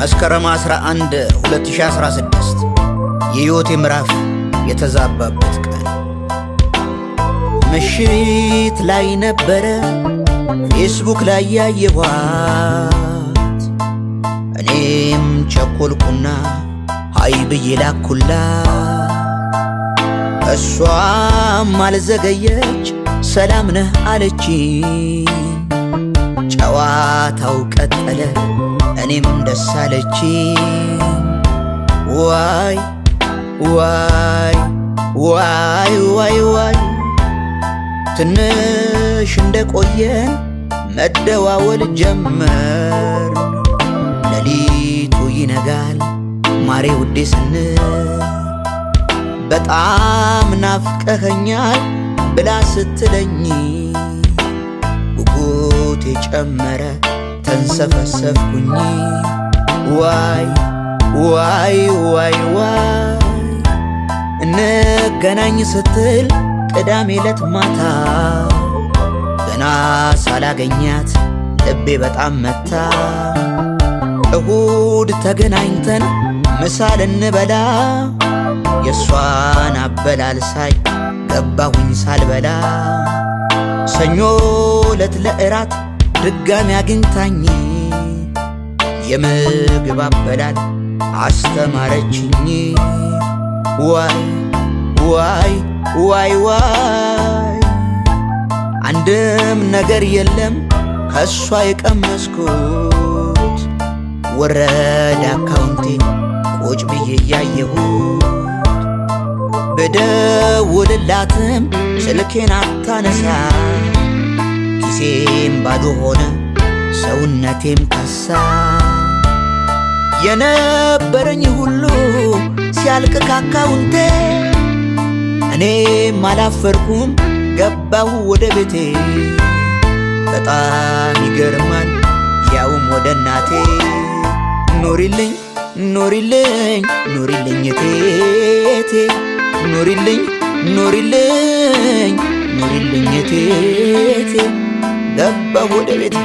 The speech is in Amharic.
መስከረም 11 2016 የህይወቴ ምዕራፍ የተዛባበት ቀን ምሽት ላይ ነበረ ፌስቡክ ላይ ያየኋት። እኔም ቸኮልኩና ሃይ ብዬ ላኩላት። እሷም አልዘገየች ሰላም ነህ አለችኝ። ጨዋታው ቀጠለ እኔም ደስ አለችኝ። ዋይ ዋይ ዋይ ዋይ ዋይ ትንሽ እንደቆየን መደዋወል ጀመር። ሌሊቱ ይነጋል ማሬ ውዴ ስንል በጣም ናፍቀኸኛል ብላ ስትለኝ ጉጉቴ ጨመረ ተንሰፈሰፍኩኝ። ዋይ ዋይ ዋይ ዋይ እንገናኝ ስትል ቅዳሜ ዕለት ማታ ገና ሳላገኛት ልቤ በጣም መታ። እሁድ ተገናኝተን ምሳ ልንበላ የሷን አበላል ሳይ ገባሁኝ ሳልበላ። ሰኞ ዕለት ለእራት ድጋሚ አግኝታኝ የምግብ አበላል አስተማረችኝ። ዋይ ዋይ ዋይ ዋይ አንድም ነገር የለም ከሷ የቀመስኩት። ወረደ አካውንቴን ቁጭ ብዬ እያየሁት። ብደውልላትም ስልኬን አታነሳ። ኪሴም ባዶ ሆነ ሰውነቴም ከሳ። የነበረኝ ሁሉ ሲያልቅ ካካውንቴ እኔም አላፈርኩም ገባሁ ወደ ቤቴ። በጣም ይገርማል ያውም ወደ እናቴ። ኑሪልኝ ኑሪልኝ ኑሪልኝ እቴቴ ኑሪልኝ ኑሪልኝ ኑሪልኝ እቴቴ ገባሁ ወደ ቤቴ።